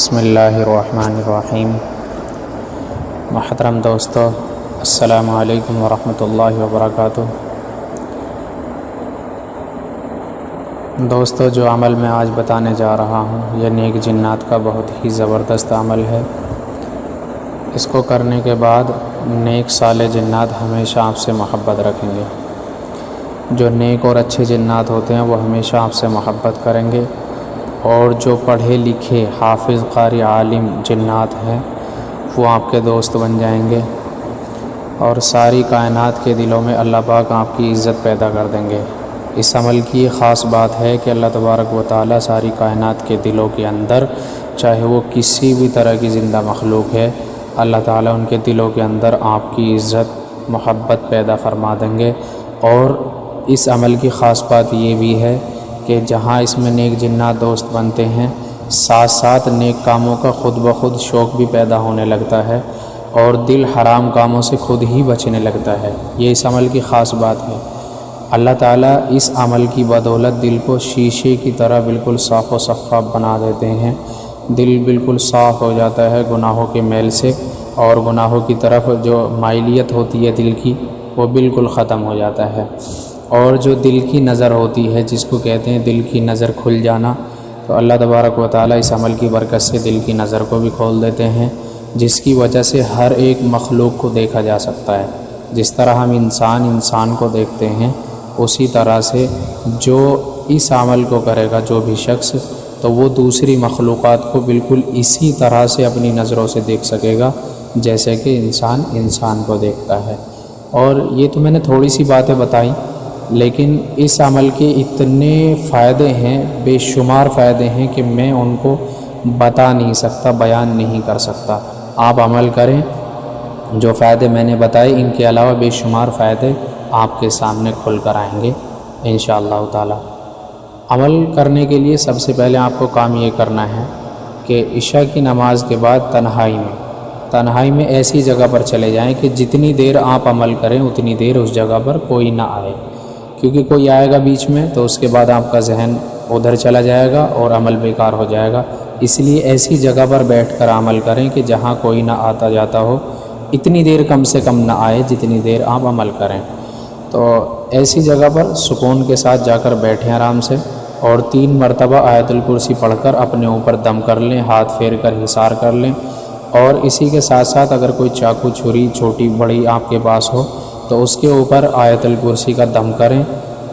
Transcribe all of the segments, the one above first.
بسم اللہ الرحمن الرحیم۔ محترم دوستو، السلام علیکم ورحمۃ اللہ وبرکاتہ۔ دوستو، جو عمل میں آج بتانے جا رہا ہوں یہ نیک جنات کا بہت ہی زبردست عمل ہے۔ اس کو کرنے کے بعد نیک صالح جنات ہمیشہ آپ سے محبت رکھیں گے۔ جو نیک اور اچھے جنات ہوتے ہیں وہ ہمیشہ آپ سے محبت کریں گے، اور جو پڑھے لکھے حافظ قاری عالم جنات ہیں وہ آپ کے دوست بن جائیں گے، اور ساری کائنات کے دلوں میں اللہ پاک آپ کی عزت پیدا کر دیں گے۔ اس عمل کی یہ خاص بات ہے کہ اللہ تبارک و تعالیٰ ساری کائنات کے دلوں کے اندر، چاہے وہ کسی بھی طرح کی زندہ مخلوق ہے، اللہ تعالیٰ ان کے دلوں کے اندر آپ کی عزت محبت پیدا فرما دیں گے۔ اور اس عمل کی خاص بات یہ بھی ہے کہ جہاں اس میں نیک جنات دوست بنتے ہیں، ساتھ ساتھ نیک کاموں کا خود بخود شوق بھی پیدا ہونے لگتا ہے، اور دل حرام کاموں سے خود ہی بچنے لگتا ہے۔ یہ اس عمل کی خاص بات ہے۔ اللہ تعالیٰ اس عمل کی بدولت دل کو شیشے کی طرح بالکل صاف و شفاف بنا دیتے ہیں۔ دل بالکل صاف ہو جاتا ہے گناہوں کے میل سے، اور گناہوں کی طرف جو مائلیت ہوتی ہے دل کی وہ بالکل ختم ہو جاتا ہے۔ اور جو دل کی نظر ہوتی ہے، جس کو کہتے ہیں دل کی نظر کھل جانا، تو اللہ تبارک و تعالیٰ اس عمل کی برکت سے دل کی نظر کو بھی کھول دیتے ہیں، جس کی وجہ سے ہر ایک مخلوق کو دیکھا جا سکتا ہے۔ جس طرح ہم انسان کو دیکھتے ہیں، اسی طرح سے جو اس عمل کو کرے گا جو بھی شخص، تو وہ دوسری مخلوقات کو بالکل اسی طرح سے اپنی نظروں سے دیکھ سکے گا جیسے کہ انسان کو دیکھتا ہے۔ اور یہ تو میں نے تھوڑی سی باتیں بتائیں، لیکن اس عمل کے اتنے فائدے ہیں، بے شمار فائدے ہیں کہ میں ان کو بتا نہیں سکتا، بیان نہیں کر سکتا۔ آپ عمل کریں، جو فائدے میں نے بتائے ان کے علاوہ بے شمار فائدے آپ کے سامنے کھل کر آئیں گے انشاءاللہ تعالی۔ عمل کرنے کے لیے سب سے پہلے آپ کو کام یہ کرنا ہے کہ عشاء کی نماز کے بعد تنہائی میں ایسی جگہ پر چلے جائیں کہ جتنی دیر آپ عمل کریں اتنی دیر اس جگہ پر کوئی نہ آئے، کیونکہ کوئی آئے گا بیچ میں تو اس کے بعد آپ کا ذہن ادھر چلا جائے گا اور عمل بیکار ہو جائے گا۔ اس لیے ایسی جگہ پر بیٹھ کر عمل کریں کہ جہاں کوئی نہ آتا جاتا ہو، اتنی دیر کم سے کم نہ آئے جتنی دیر آپ عمل کریں۔ تو ایسی جگہ پر سکون کے ساتھ جا کر بیٹھیں آرام سے، اور 3 مرتبہ آیت الکرسی پڑھ کر اپنے اوپر دم کر لیں، ہاتھ پھیر کر حصار کر لیں، اور اسی کے ساتھ ساتھ اگر کوئی چاقو چھری چھوٹی بڑی آپ کے پاس ہو تو اس کے اوپر آیت الکرسی کا دم کریں،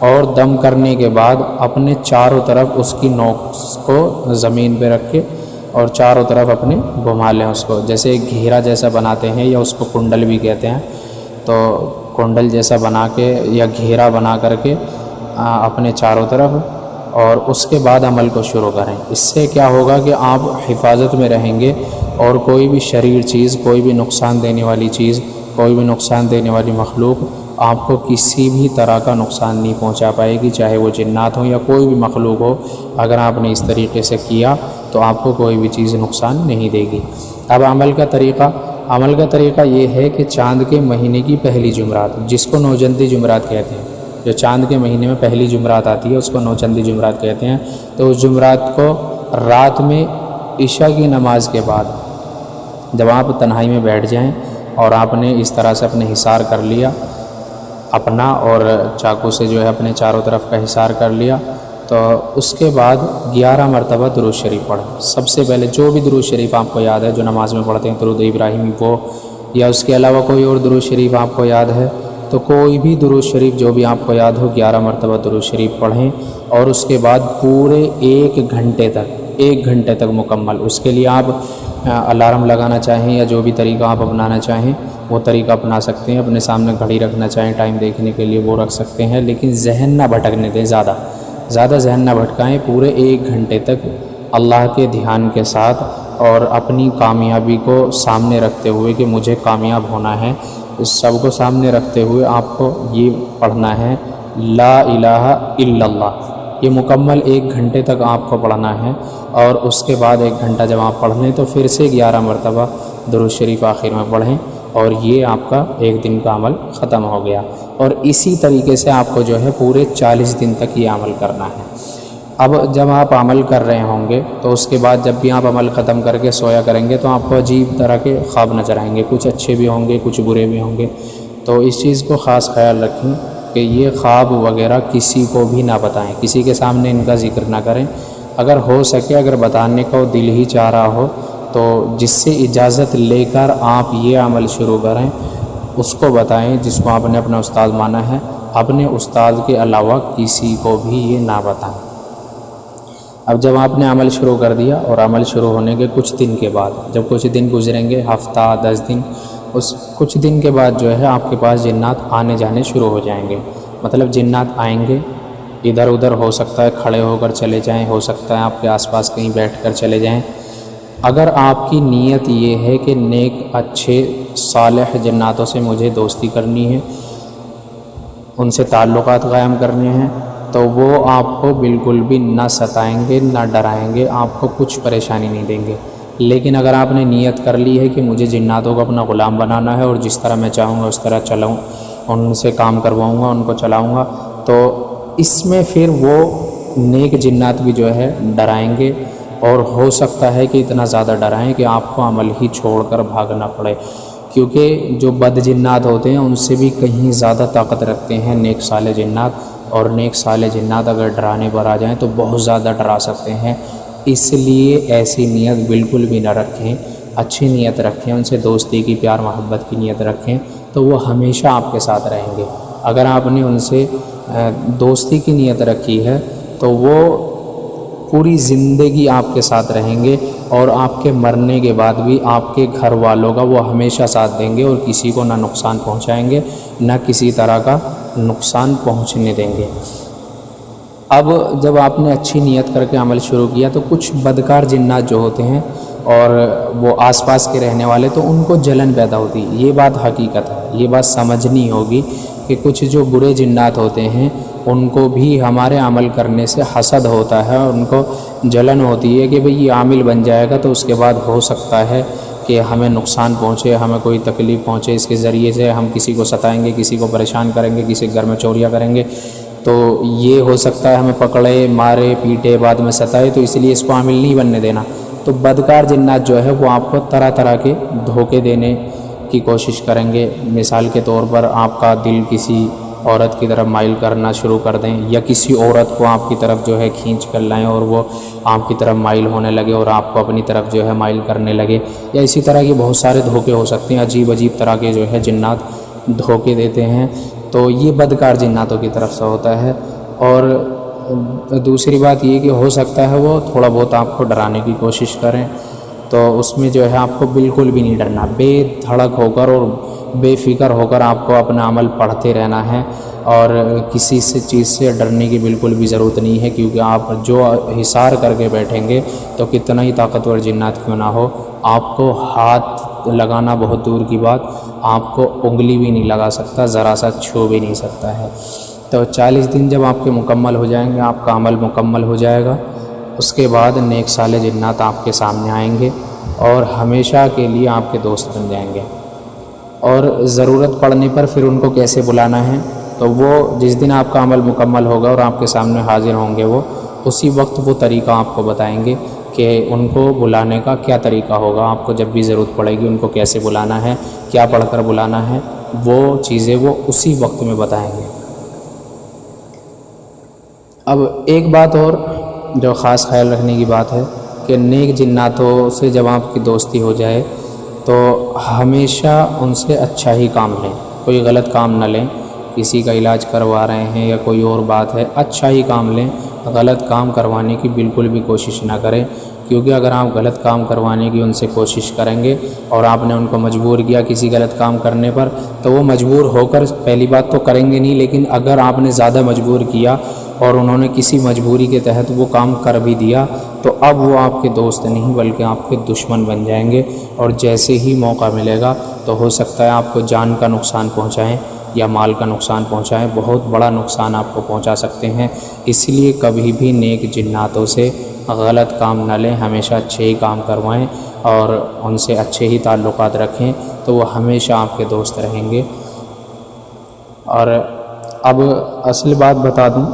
اور دم کرنے کے بعد اپنے چاروں طرف اس کی نوک کو زمین پہ رکھ کے اور چاروں طرف اپنے گھما لیں اس کو، جیسے ایک گھیرا جیسا بناتے ہیں، یا اس کو کنڈل بھی کہتے ہیں، تو کنڈل جیسا بنا کے یا گھیرا بنا کر کے اپنے چاروں طرف، اور اس کے بعد عمل کو شروع کریں۔ اس سے کیا ہوگا کہ آپ حفاظت میں رہیں گے، اور کوئی بھی شریر چیز، کوئی بھی نقصان دینے والی چیز، کوئی بھی نقصان دینے والی مخلوق آپ کو کسی بھی طرح کا نقصان نہیں پہنچا پائے گی، چاہے وہ جنات ہوں یا کوئی بھی مخلوق ہو۔ اگر آپ نے اس طریقے سے کیا تو آپ کو کوئی بھی چیز نقصان نہیں دے گی۔ اب عمل کا طریقہ یہ ہے کہ چاند کے مہینے کی پہلی جمعرات، جس کو نوچندی جمعرات کہتے ہیں، جو چاند کے مہینے میں پہلی جمعرات آتی ہے اس کو نوچندی جمعرات کہتے ہیں، تو اس جمعرات کو رات میں عشاء کی نماز کے بعد جب آپ تنہائی میں بیٹھ جائیں اور آپ نے اس طرح سے اپنے حصار کر لیا اپنا، اور چاقو سے جو ہے اپنے چاروں طرف کا حصار کر لیا، تو اس کے بعد 11 مرتبہ درود شریف پڑھیں۔ سب سے پہلے جو بھی درود شریف آپ کو یاد ہے، جو نماز میں پڑھتے ہیں درود ابراہیمی وہ، یا اس کے علاوہ کوئی اور درود شریف آپ کو یاد ہے تو کوئی بھی درود شریف جو بھی آپ کو یاد ہو 11 مرتبہ درود شریف پڑھیں، اور اس کے بعد پورے 1 گھنٹے تک مکمل، اس کے لیے آپ الارم لگانا چاہیں یا جو بھی طریقہ آپ اپنانا چاہیں وہ طریقہ اپنا سکتے ہیں۔ اپنے سامنے گھڑی رکھنا چاہیں ٹائم دیکھنے کے لیے وہ رکھ سکتے ہیں، لیکن ذہن نہ بھٹکنے دیں، زیادہ ذہن نہ بھٹکائیں۔ پورے 1 گھنٹے تک اللہ کے دھیان کے ساتھ اور اپنی کامیابی کو سامنے رکھتے ہوئے کہ مجھے کامیاب ہونا ہے، اس سب کو سامنے رکھتے ہوئے آپ کو یہ پڑھنا ہے لا الہ الا اللہ۔ یہ مکمل 1 گھنٹے تک آپ کو پڑھنا ہے، اور اس کے بعد 1 گھنٹہ جب آپ پڑھ لیں تو پھر سے 11 مرتبہ درود شریف آخر میں پڑھیں، اور یہ آپ کا 1 دن کا عمل ختم ہو گیا۔ اور اسی طریقے سے آپ کو جو ہے پورے 40 دن تک یہ عمل کرنا ہے۔ اب جب آپ عمل کر رہے ہوں گے تو اس کے بعد جب بھی آپ عمل ختم کر کے سویا کریں گے تو آپ کو عجیب طرح کے خواب نظر آئیں گے، کچھ اچھے بھی ہوں گے کچھ برے بھی ہوں گے۔ تو اس چیز کو خاص خیال رکھیں کہ یہ خواب وغیرہ کسی کو بھی نہ بتائیں، کسی کے سامنے ان کا ذکر نہ کریں۔ اگر ہو سکے، اگر بتانے کو دل ہی چاہ رہا ہو تو جس سے اجازت لے کر آپ یہ عمل شروع کریں اس کو بتائیں، جس کو آپ نے اپنا استاد مانا ہے۔ اپنے استاد کے علاوہ کسی کو بھی یہ نہ بتائیں۔ اب جب آپ نے عمل شروع کر دیا اور عمل شروع ہونے کے کچھ دن کے بعد، جب کچھ دن گزریں گے، ہفتہ 10 دن، اس کچھ دن کے بعد جو ہے آپ کے پاس جنات آنے جانے شروع ہو جائیں گے۔ مطلب جنات آئیں گے، ادھر ادھر ہو سکتا ہے کھڑے ہو کر چلے جائیں، ہو سکتا ہے آپ کے آس پاس کہیں بیٹھ کر چلے جائیں۔ اگر آپ کی نیت یہ ہے کہ نیک اچھے صالح جناتوں سے مجھے دوستی کرنی ہے، ان سے تعلقات قائم کرنے ہیں، تو وہ آپ کو بالکل بھی نہ ستائیں گے نہ ڈرائیں گے، آپ کو کچھ پریشانی نہیں دیں گے۔ لیکن اگر آپ نے نیت کر لی ہے کہ مجھے جناتوں کو اپنا غلام بنانا ہے اور جس طرح میں چاہوں گا اس طرح چلاؤں، ان سے کام کرواؤں گا، ان کو چلاؤں گا، تو اس میں پھر وہ نیک جنات بھی جو ہے ڈرائیں گے، اور ہو سکتا ہے کہ اتنا زیادہ ڈرائیں کہ آپ کو عمل ہی چھوڑ کر بھاگنا پڑے، کیونکہ جو بد جنات ہوتے ہیں ان سے بھی کہیں زیادہ طاقت رکھتے ہیں نیک صالح جنات، اور نیک صالح جنات اگر ڈرانے پر آ جائیں تو بہت زیادہ ڈرا سکتے ہیں۔ اس لیے ایسی نیت بالکل بھی نہ رکھیں، اچھی نیت رکھیں، ان سے دوستی کی پیار محبت کی نیت رکھیں تو وہ ہمیشہ آپ کے ساتھ رہیں گے۔ اگر آپ نے ان سے دوستی کی نیت رکھی ہے تو وہ پوری زندگی آپ کے ساتھ رہیں گے، اور آپ کے مرنے کے بعد بھی آپ کے گھر والوں کا وہ ہمیشہ ساتھ دیں گے، اور کسی کو نہ نقصان پہنچائیں گے نہ کسی طرح کا نقصان پہنچنے دیں گے۔ اب جب آپ نے اچھی نیت کر کے عمل شروع کیا تو کچھ بدکار جنات جو ہوتے ہیں اور وہ آس پاس کے رہنے والے، تو ان کو جلن پیدا ہوتی ہے۔ یہ بات حقیقت ہے، یہ بات سمجھنی ہوگی کہ کچھ جو برے جنات ہوتے ہیں ان کو بھی ہمارے عمل کرنے سے حسد ہوتا ہے، ان کو جلن ہوتی ہے کہ بھئی یہ عامل بن جائے گا تو اس کے بعد ہو سکتا ہے کہ ہمیں نقصان پہنچے، ہمیں کوئی تکلیف پہنچے، اس کے ذریعے سے ہم کسی کو ستائیں گے، کسی کو پریشان کریں گے، کسی کے گھر میں چوریاں کریں گے، تو یہ ہو سکتا ہے ہمیں پکڑے مارے پیٹے بعد میں ستائے، تو اس لیے اس کو عامل نہیں بننے دینا۔ تو بدکار جنات جو ہے وہ آپ کو طرح طرح کے دھوکے دینے کی کوشش کریں گے۔ مثال کے طور پر آپ کا دل کسی عورت کی طرف مائل کرنا شروع کر دیں، یا کسی عورت کو آپ کی طرف جو ہے کھینچ کر لائیں اور وہ آپ کی طرف مائل ہونے لگے اور آپ کو اپنی طرف جو ہے مائل کرنے لگے، یا اسی طرح کے بہت سارے دھوکے ہو سکتے ہیں۔ عجیب عجیب طرح کے جو ہے جنات دھوکے دیتے ہیں، تو یہ بدکار جناتوں کی طرف سے ہوتا ہے۔ اور دوسری بات یہ کہ ہو سکتا ہے وہ تھوڑا بہت آپ کو ڈرانے کی کوشش کریں، تو اس میں جو ہے آپ کو بالکل بھی نہیں ڈرنا، بے دھڑک ہو کر اور بے فکر ہو کر آپ کو اپنا عمل پڑھتے رہنا ہے، اور کسی سے چیز سے ڈرنے کی بالکل بھی ضرورت نہیں ہے، کیونکہ آپ جو حصار کر کے بیٹھیں گے تو کتنا ہی طاقتور جنات کیوں نہ ہو، آپ کو ہاتھ لگانا بہت دور کی بات، آپ کو انگلی بھی نہیں لگا سکتا، ذرا سا چھو بھی نہیں سکتا ہے۔ تو 40 دن جب آپ کے مکمل ہو جائیں گے، آپ کا عمل مکمل ہو جائے گا، اس کے بعد نیک صالح جنات آپ کے سامنے آئیں گے اور ہمیشہ کے لیے آپ کے دوست بن جائیں گے۔ اور ضرورت پڑنے پر پھر ان کو کیسے بلانا ہے، تو وہ جس دن آپ کا عمل مکمل ہوگا اور آپ کے سامنے حاضر ہوں گے، وہ اسی وقت وہ طریقہ آپ کو بتائیں گے کہ ان کو بلانے کا کیا طریقہ ہوگا، آپ کو جب بھی ضرورت پڑے گی ان کو کیسے بلانا ہے، کیا پڑھ کر بلانا ہے، وہ چیزیں وہ اسی وقت میں بتائیں گے۔ اب ایک بات اور جو خاص خیال رکھنے کی بات ہے کہ نیک جناتوں سے جب آپ کی دوستی ہو جائے تو ہمیشہ ان سے اچھا ہی کام لیں، کوئی غلط کام نہ لیں۔ کسی کا علاج کروا رہے ہیں یا کوئی اور بات ہے، اچھا ہی کام لیں، غلط کام کروانے کی بالکل بھی کوشش نہ کریں، کیونکہ اگر آپ غلط کام کروانے کی ان سے کوشش کریں گے اور آپ نے ان کو مجبور کیا کسی غلط کام کرنے پر، تو وہ مجبور ہو کر پہلی بات تو کریں گے نہیں، لیکن اگر آپ نے زیادہ مجبور کیا اور انہوں نے کسی مجبوری کے تحت وہ کام کر بھی دیا، تو اب وہ آپ کے دوست نہیں بلکہ آپ کے دشمن بن جائیں گے، اور جیسے ہی موقع ملے گا تو ہو سکتا ہے آپ کو جان کا نقصان پہنچائیں یا مال کا نقصان پہنچائیں، بہت بڑا نقصان آپ کو پہنچا سکتے ہیں۔ اس لیے کبھی بھی نیک جناتوں سے غلط کام نہ لیں، ہمیشہ اچھے ہی کام کروائیں اور ان سے اچھے ہی تعلقات رکھیں، تو وہ ہمیشہ آپ کے دوست رہیں گے۔ اور اب اصل بات بتا دوں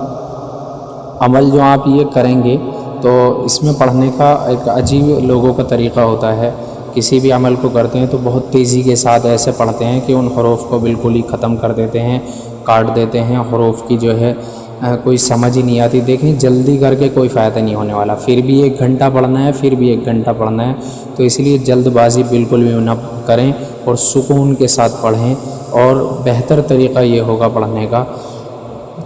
عمل جو آپ یہ کریں گے تو اس میں پڑھنے کا ایک عجیب لوگوں کا طریقہ ہوتا ہے، کسی بھی عمل کو کرتے ہیں تو بہت تیزی کے ساتھ ایسے پڑھتے ہیں کہ ان حروف کو بالکل ہی ختم کر دیتے ہیں، کاٹ دیتے ہیں، حروف کی جو ہے کوئی سمجھ ہی نہیں آتی۔ دیکھیں جلدی کر کے کوئی فائدہ نہیں ہونے والا، پھر بھی 1 گھنٹہ پڑھنا ہے، پھر بھی 1 گھنٹہ پڑھنا ہے، تو اس لیے جلد بازی بالکل بھی نہ کریں اور سکون کے ساتھ پڑھیں۔ اور بہتر طریقہ یہ ہوگا پڑھنے کا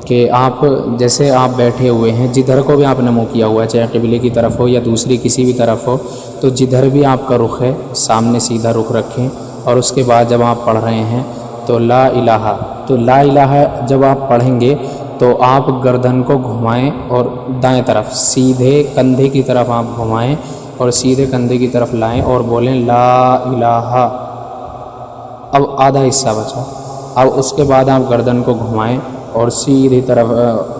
کہ آپ جیسے آپ بیٹھے ہوئے ہیں، جدھر کو بھی آپ نے منہ کیا ہوا ہے، چاہے قبلے کی طرف ہو یا دوسری کسی بھی طرف ہو، تو جدھر بھی آپ کا رخ ہے سامنے سیدھا رخ رکھیں، اور اس کے بعد جب آپ پڑھ رہے ہیں تو لا الہ جب آپ پڑھیں گے تو آپ گردن کو گھمائیں اور دائیں طرف سیدھے کندھے کی طرف آپ گھمائیں اور سیدھے کندھے کی طرف لائیں اور بولیں لا الہ۔ اب آدھا حصہ بچا، اب اس کے بعد آپ گردن کو گھمائیں اور سیدھی طرف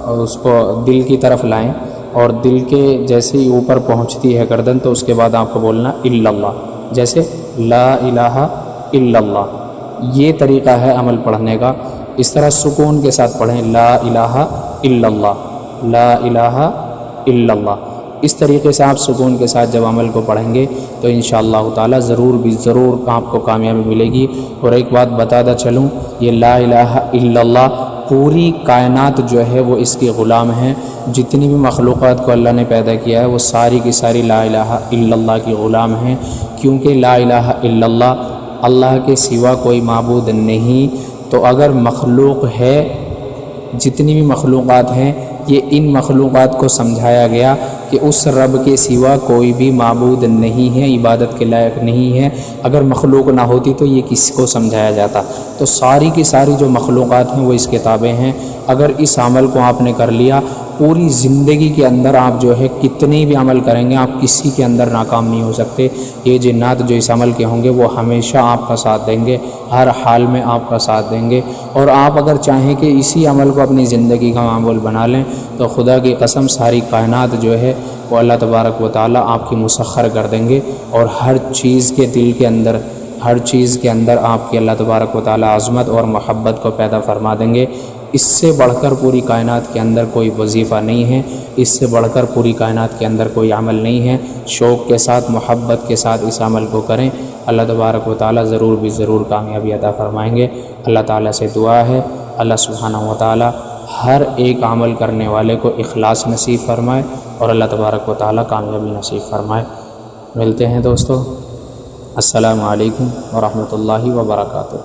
اس کو دل کی طرف لائیں، اور دل کے جیسے ہی اوپر پہنچتی ہے گردن تو اس کے بعد آپ کو بولنا الا اللہ، جیسے لا الہ الا اللہ۔ یہ طریقہ ہے عمل پڑھنے کا، اس طرح سکون کے ساتھ پڑھیں لا الہ الا اللہ، لا الہ الا اللہ۔ اس طریقے سے آپ سکون کے ساتھ جب عمل کو پڑھیں گے تو انشاءاللہ تعالی ضرور آپ کو کامیابی ملے گی۔ اور ایک بات بتاتا چلوں، یہ لا الہ الا اللہ پوری کائنات جو ہے وہ اس کی غلام ہیں، جتنی بھی مخلوقات کو اللہ نے پیدا کیا ہے وہ ساری کی ساری لا الہ الا اللہ کی غلام ہیں، کیونکہ لا الہ الا اللہ اللہ کے سوا کوئی معبود نہیں۔ تو اگر مخلوق ہے، جتنی بھی مخلوقات ہیں، یہ ان مخلوقات کو سمجھایا گیا کہ اس رب کے سوا کوئی بھی معبود نہیں ہے، عبادت کے لائق نہیں ہے۔ اگر مخلوق نہ ہوتی تو یہ کس کو سمجھایا جاتا؟ تو ساری کی ساری جو مخلوقات ہیں وہ اس کتابیں ہیں۔ اگر اس عمل کو آپ نے کر لیا، پوری زندگی کے اندر آپ جو ہے کتنے بھی عمل کریں گے، آپ کسی کے اندر ناکام نہیں ہو سکتے۔ یہ جنات جو اس عمل کے ہوں گے وہ ہمیشہ آپ کا ساتھ دیں گے، ہر حال میں آپ کا ساتھ دیں گے۔ اور آپ اگر چاہیں کہ اسی عمل کو اپنی زندگی کا معمول بنا لیں تو خدا کی قسم ساری کائنات جو ہے وہ اللہ تبارک و تعالیٰ آپ کی مسخر کر دیں گے، اور ہر چیز کے دل کے اندر، ہر چیز کے اندر آپ کی اللہ تبارک و تعالیٰ عظمت اور محبت کو پیدا فرما دیں گے۔ اس سے بڑھ کر پوری کائنات کے اندر کوئی وظیفہ نہیں ہے، اس سے بڑھ کر پوری کائنات کے اندر کوئی عمل نہیں ہے۔ شوق کے ساتھ، محبت کے ساتھ اس عمل کو کریں، اللہ تبارک و تعالیٰ ضرور کامیابی عطا فرمائیں گے۔ اللہ تعالیٰ سے دعا ہے اللہ سبحانہ و تعالیٰ ہر ایک عمل کرنے والے کو اخلاص نصیب فرمائے اور اللہ تبارک و تعالیٰ کامیابی نصیب فرمائے۔ ملتے ہیں دوستو، السلام علیکم ورحمۃ اللہ وبرکاتہ۔